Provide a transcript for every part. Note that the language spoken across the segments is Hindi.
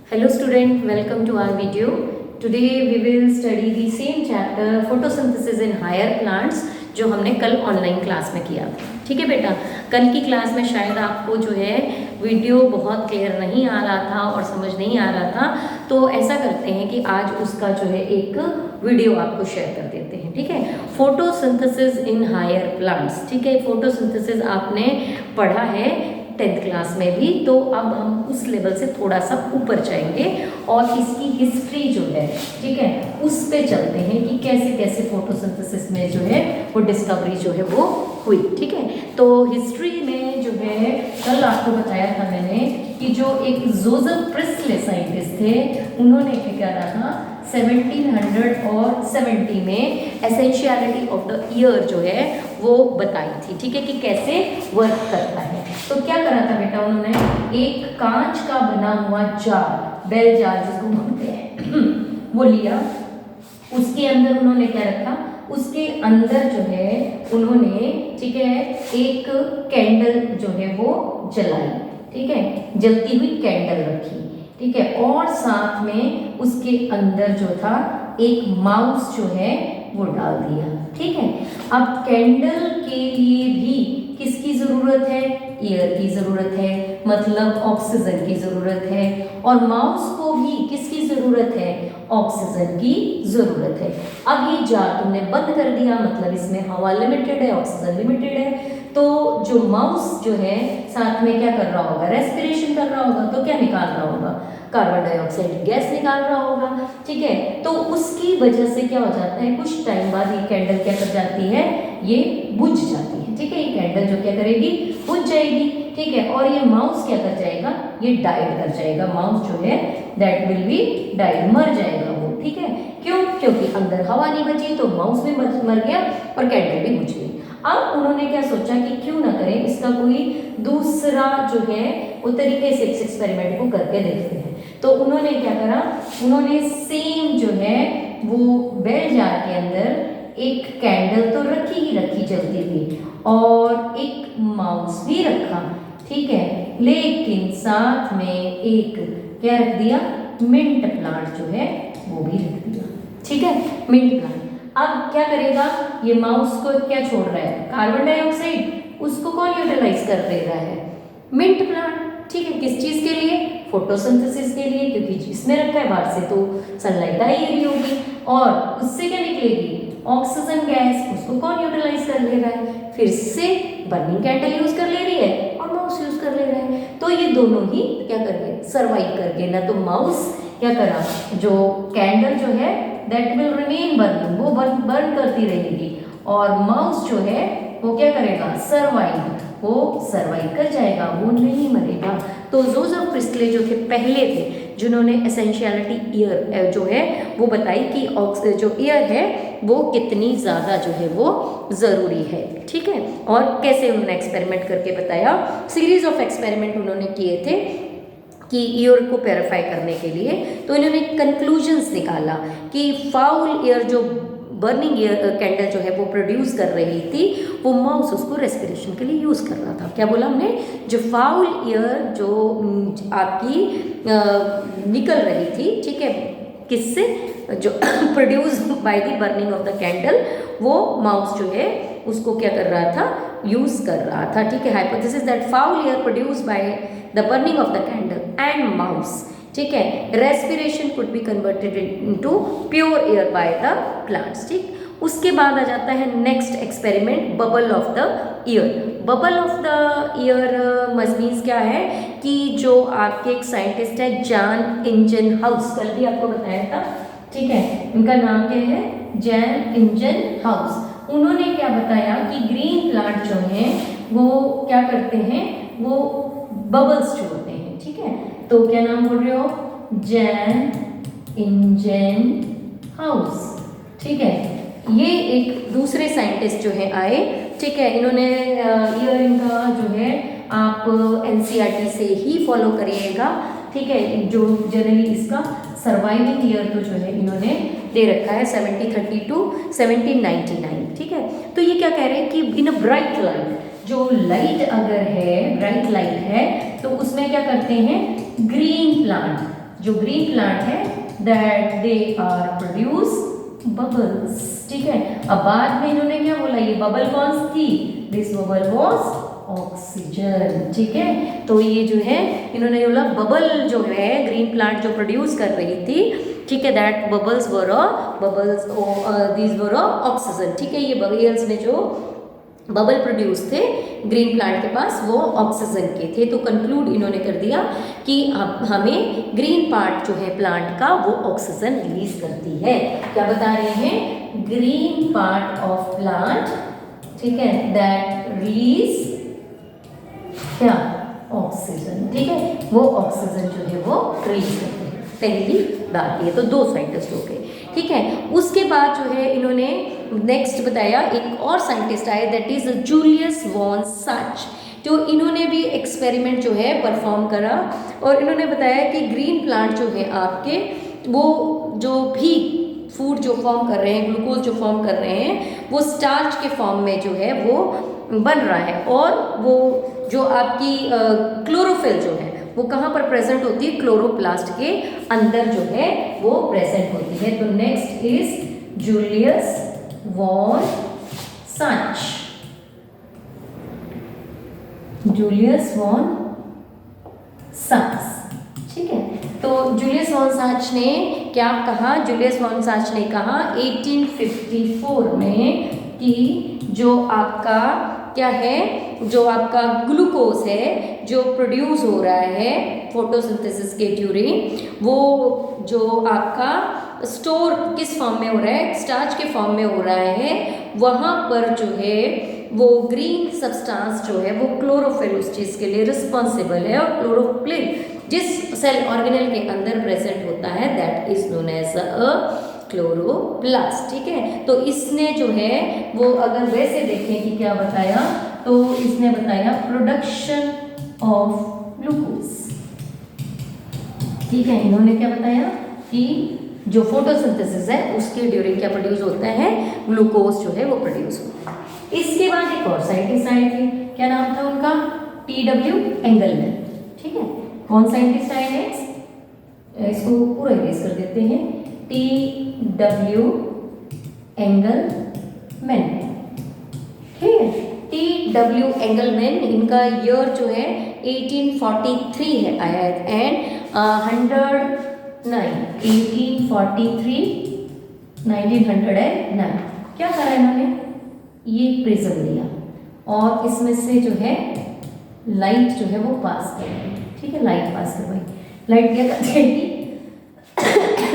Hello student, welcome to our video. Today we will study the same chapter photosynthesis in higher plants जो हमने कल ऑनलाइन क्लास में किया था। ठीक है बेटा, कल की क्लास में शायद आपको जो है वीडियो बहुत क्लियर नहीं आ रहा था और समझ नहीं आ रहा था, तो ऐसा करते हैं कि आज उसका जो है एक वीडियो आपको शेयर कर देते हैं। ठीक है, फोटोसिंथेसिस इन हायर प्लांट्स। ठीक है, फोटोसिंथेसिस आपने पढ़ा है 10th क्लास में भी, तो अब हम उस लेवल से थोड़ा सा ऊपर जाएंगे और इसकी हिस्ट्री जो है, ठीक है, उस पे चलते हैं कि कैसे कैसे फोटोसिंथेसिस में जो है वो डिस्कवरी जो है वो हुई। ठीक है, तो हिस्ट्री में जो है कल आपको बताया था मैंने कि जो एक जोसेफ प्रिस्ले साइंटिस्ट थे, उन्होंने क्या करा था 1770 में एसेंशियलिटी ऑफ द ईयर जो है वो बताई थी। ठीक है, कि कैसे वर्क करता है। तो क्या करा था बेटा, उन्होंने एक कांच का बना हुआ जार, बेल जार जिसको बोलते हैं, वो लिया। उसके अंदर उन्होंने क्या रखा, उसके अंदर जो है उन्होंने, ठीक है, एक कैंडल जो है वो जलाई। ठीक है, जलती हुई कैंडल रखी। ठीक है, और साथ में उसके अंदर जो था एक माउस जो है वो डाल दिया। ठीक है, अब कैंडल के लिए भी किसकी जरूरत है, एयर की जरूरत है, मतलब ऑक्सीजन की जरूरत है, और माउस को भी किसकी जरूरत है, ऑक्सीजन की जरूरत है। अब ये जार तुमने बंद कर दिया, मतलब इसमें हवा लिमिटेड है, ऑक्सीजन लिमिटेड है, तो जो माउस जो है साथ में क्या कर रहा होगा, रेस्पिरेशन कर रहा होगा, तो क्या निकाल रहा होगा, कार्बन डाइऑक्साइड गैस निकाल रहा होगा। ठीक है, तो उसकी वजह से क्या हो जाता है, कुछ टाइम बाद ये कैंडल क्या कर जाती है, ये बुझ जाती है। ठीक है, ये कैंडल जो क्या करेगी, बुझ जाएगी। ठीक है, और ये माउस क्या कर जाएगा, ये डाइड कर जाएगा। माउस जो है दैट विल बी डाइड, मर जाएगा वो। ठीक है, क्यों, क्योंकि अंदर हवा नहीं बची, तो माउस भी मर गया और कैंडल भी बुझ गई। अब उन्होंने क्या सोचा कि क्यों ना करें इसका कोई दूसरा जो है वो तरीके से इस एक्सपेरिमेंट को करके देखते हैं। तो उन्होंने क्या करा, उन्होंने सेम जो है वो बेल जार के अंदर एक कैंडल तो रखी ही रखी जलती हुई, और एक माउस भी रखा। ठीक है, लेकिन साथ में एक क्या रख दिया, मिंट प्लांट जो है वो भी रख दिया। ठीक है, मिंट प्लांट। अब क्या करेगा, ये माउस को क्या छोड़ रहा है, कार्बन डाइऑक्साइड, उसको कौन यूटिलाइज कर दे रहा है, मिंट प्लांट। ठीक है, किस चीज के लिए, फोटोसिंथेसिस के लिए, क्योंकि इसमें रखा है, बाहर से तो सनलाइट आई रही होगी, और उससे क्या निकलेगी, ऑक्सीजन गैस, उसको कौन यूटिलाइज कर ले रहा है, फिर से बर्निंग कैंडल यूज कर ले रही है और माउस यूज कर ले रहा है। तो ये दोनों ही क्या कर गए, सर्वाइव कर गए ना। तो माउस क्या करा, जो कैंडल जो है दैट विल रिमेन बर्निंग, वो बर्न करती रहेगी, और माउस जो है वो क्या करेगा, सर्वाइव, वो सर्वाइव कर जाएगा, वो नहीं मरेगा। तो जोसेफ प्रिस्ले जो थे पहले थे जिन्होंने एसेंशियलिटी ईयर जो है वो बताई कि जो एयर है वो कितनी ज़्यादा जो है वो ज़रूरी है। ठीक है, और कैसे उन्होंने एक्सपेरिमेंट करके बताया, सीरीज ऑफ एक्सपेरिमेंट उन्होंने किए थे कि ईयर को प्योरीफाई करने के लिए। तो इन्होंने कंक्लूजन्स निकाला कि फाउल एयर जो बर्निंग एयर कैंडल जो है वो प्रोड्यूस कर रही थी, वो माउस उसको रेस्पिरेशन के लिए यूज़ कर रहा था। क्या बोला हमने, जो फाउल एयर जो आपकी निकल रही थी, ठीक है, किससे, जो produce by the burning of the candle, वो माउस जो है उसको क्या कर रहा था, यूज़ कर रहा था। ठीक है, hypothesis that foul air produce by the burning of the candle and mouse, ठीक है, respiration could be converted into pure air by the plants. ठीक, उसके बाद आ जाता है next experiment, bubble of the year. Bubble of the year means क्या है कि जो आपके एक साइंटिस्ट है जॉन इंजनहाउस, कल भी आपको बताया था। ठीक है, इनका नाम क्या है, जॉन इंजनहाउस। उन्होंने क्या बताया कि ग्रीन प्लांट जो है वो क्या करते हैं, वो बबल्स छोड़ते हैं। ठीक है, तो क्या नाम बोल रहे हो, जॉन इंजनहाउस। ठीक है, ये एक दूसरे साइंटिस्ट जो है आए। ठीक है, इन्होंने ईयर इनका जो है आप एनसीईआरटी से ही फॉलो करिएगा। ठीक है, जो जनरली इसका सर्वाइविंग ईयर तो जो है इन्होंने दे रखा है 1730 टू 1799। ठीक है, तो ये क्या कह रहे हैं कि इन अ ब्राइट लाइट, जो लाइट अगर है, ब्राइट लाइट है, तो उसमें क्या करते हैं, ग्रीन प्लांट जो ग्रीन प्लांट है that they are produce bubbles. ठीक है, अब बाद में इन्होंने क्या बोला, ये बबल कौन सी थी, दिस बबल वाज ऑक्सीजन। ठीक है, तो ये जो है इन्होंने बोला बबल जो है ग्रीन प्लांट जो प्रोड्यूस कर रही थी, ठीक है, that bubbles were these were oxygen. ठीक है, ये बबल्स में जो बबल प्रोड्यूस थे ग्रीन प्लांट के पास वो ऑक्सीजन के थे। तो कंक्लूड इन्होंने कर दिया कि हमें ग्रीन पार्ट जो है प्लांट का वो ऑक्सीजन रिलीज करती है। क्या बता रहे हैं, ग्रीन पार्ट ऑफ प्लांट, ठीक है, दैट रिलीज क्या, ऑक्सीजन। ठीक है, वो ऑक्सीजन जो है वो रिलीज करते हैं, पहली बात ये। तो दो साइंटिस्ट हो गए। ठीक है, उसके बाद जो है इन्होंने नेक्स्ट बताया एक और साइंटिस्ट आए, दैट इज जूलियस वॉन साच। तो इन्होंने भी एक्सपेरिमेंट जो है परफॉर्म करा और इन्होंने बताया कि ग्रीन प्लांट जो है आपके वो जो भी फूड जो फॉर्म कर रहे हैं, ग्लूकोज जो फॉर्म कर रहे हैं, वो स्टार्च के फॉर्म में जो है वो बन रहा है। और वो जो आपकी क्लोरोफिल जो है वो कहाँ पर प्रेजेंट होती है, क्लोरोप्लास्ट के अंदर जो है वो प्रेजेंट होती है। तो next is Julius von Sachs. Julius von Sachs, ठीक है। तो जूलियस वॉन साच ने क्या कहा, जूलियस वॉन साच ने कहा 1854 में कि जो आपका क्या है, जो आपका ग्लूकोज है जो प्रोड्यूस हो रहा है फोटोसिंथेसिस के ड्यूरिंग, वो जो आपका स्टोर किस फॉर्म में हो रहा है, स्टार्च के फॉर्म में हो रहा है, वहाँ पर जो है वो ग्रीन सब्सटेंस जो है वो क्लोरोफिल उस चीज़ के लिए रिस्पॉन्सिबल है। और क्लोरोफिल जिस सेल ऑर्गेनेल के अंदर प्रेजेंट होता है that is known as a chloroplast. ठीक है, तो इसने जो है वो अगर वैसे देखें कि क्या बताया, तो इसने बताया प्रोडक्शन ऑफ ग्लूकोज। ठीक है, इन्होंने क्या बताया कि जो फोटोसिंथेसिस है उसके ड्यूरिंग क्या प्रोड्यूस होता है, ग्लूकोज जो है वो प्रोड्यूस होता है। इसके बाद एक और साइंटिस्ट आए थे, क्या नाम था उनका, टी.डब्ल्यू. एंगलमैन। ठीक है, कौन साइंटिस्ट आए नेक्स्ट, इसको पूरा इरेज कर देते हैं, टी.डब्ल्यू. एंगलमैन। ठीक है, टी.डब्ल्यू. एंगलमैन, इनका ईयर जो है 1843 है आया है एंड 1909 क्या करा इन्होंने, ये प्रिज्म लिया और इसमें से जो है लाइट जो है वो पास कर रही। ठीक है, लाइट पास करवाई, लाइट क्या करेगी,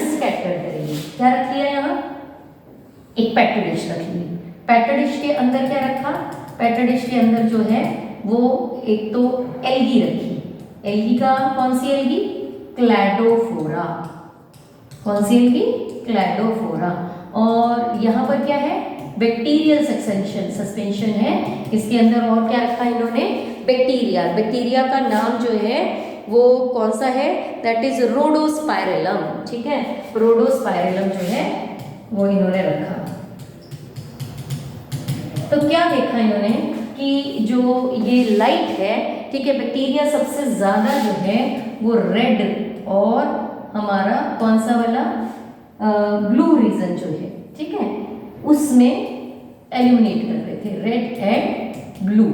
स्कैटर करेगी। क्या रख लिया यहाँ, एक पेट्री डिश रख ली। पेट्री डिश के अंदर क्या रखा, पेट्री डिश के अंदर जो है वो एक तो एल्गी रखी। एल्गी का कौन सी एल्गी, क्लैडोफोरा। कौन सी एल्गी, क्लैडोफोरा। और यहाँ पर क्या है, बैक्टीरियल सस्पेंशन है इसके अंदर। और क्या रखा इन्होंने, बैक्टीरिया। बैक्टीरिया का नाम जो है वो कौन सा है, दैट इज रोडोस्पाइरेलम। ठीक है, रोडोस्पाइरेलम जो है वो इन्होंने रखा। तो क्या देखा इन्होंने कि जो ये लाइट है, ठीक है, बैक्टीरिया सबसे ज़्यादा जो है वो रेड और हमारा कौन सा वाला ब्लू रीजन जो है, ठीक है, उसमें एल्यूमिनेट कर रहे थे, रेड एंड ब्लू।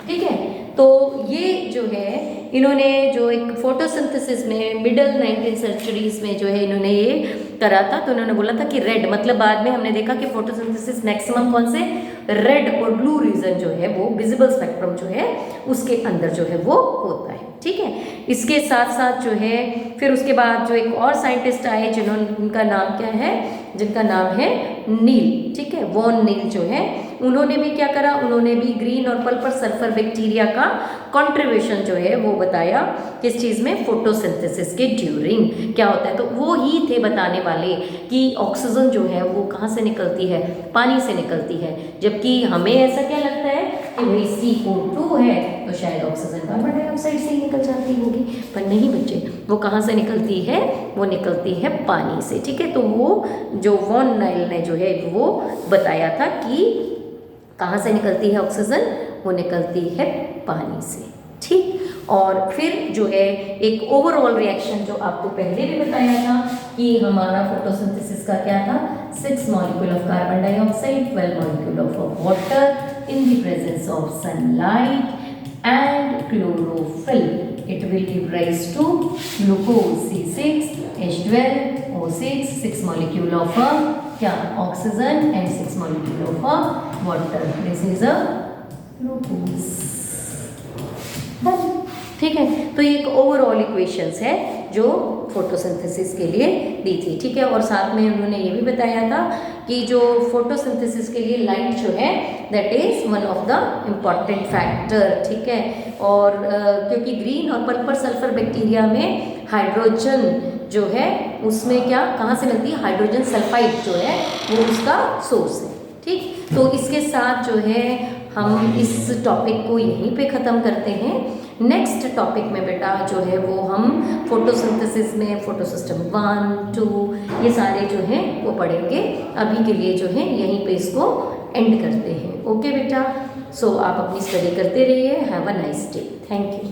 ठीक है, तो ये जो है इन्होंने जो एक फोटोसिंथेसिस में मिडल 19th सेंचुरीज में जो है इन्होंने ये करा था। तो इन्होंने बोला था कि रेड, मतलब बाद में हमने देखा कि फोटोसिंथेसिस मैक्सिमम कौन से, रेड और ब्लू रीजन जो है वो विजिबल स्पेक्ट्रम जो है उसके अंदर जो है वो होता है। ठीक है, इसके साथ साथ जो है फिर उसके बाद जो एक और साइंटिस्ट आए जिन्होंने, उनका नाम क्या है, जिनका नाम है नील। ठीक है, वॉन नील जो है उन्होंने भी क्या करा, उन्होंने भी ग्रीन और पल्पर सल्फर बैक्टीरिया का कंट्रीब्यूशन जो है वो बताया किस चीज़ में, फोटोसिंथेसिस के ड्यूरिंग क्या होता है। तो वो ही थे बताने वाले कि ऑक्सीजन जो है वो कहाँ से निकलती है, पानी से निकलती है। जबकि हमें ऐसा क्या लगता है कि भाई CO2 है तो शायद ऑक्सीजन कार्बन डाइऑक्साइड से ही निकल जाती होगी, पर नहीं बच्चे, वो कहाँ से निकलती है, वो निकलती है पानी से। ठीक है, तो वो जो वॉन नील ने जो है वो बताया था कि कहाँ से निकलती है ऑक्सीजन, वो निकलती है पानी से। ठीक, और फिर जो है एक ओवरऑल रिएक्शन जो आपको पहले भी बताया था कि हमारा फोटोसिंथेसिस का क्या था, 6 molecule of carbon dioxide, 12 molecule of water in the presence of sunlight and chlorophyll. It will give rise to glucose C6 H12 O6, 6 molecule of क्या oxygen and 6 molecule of water. This is a glucose. ठीक है, तो ये एक ओवरऑल इक्वेशंस है जो फोटोसिंथेसिस के लिए दी थी। ठीक है, और साथ में उन्होंने ये भी बताया था कि जो फोटोसिंथेसिस के लिए लाइट जो है that is one of the important factor. ठीक है, और क्योंकि ग्रीन और पर्पल सल्फर बैक्टीरिया में हाइड्रोजन जो है उसमें क्या कहाँ से मिलती है, हाइड्रोजन सल्फाइड जो है वो उसका सोर्स है। ठीक, तो इसके साथ जो है हम इस टॉपिक को यहीं पे ख़त्म करते हैं। नेक्स्ट टॉपिक में बेटा जो है वो हम फोटोसिंथेसिस में फोटोसिस्टम 1, 2 ये सारे जो हैं वो पढ़ेंगे। अभी के लिए जो है यहीं पे इसको एंड करते हैं। ओके बेटा, सो आप अपनी स्टडी करते रहिए। Have a nice day. Thank you.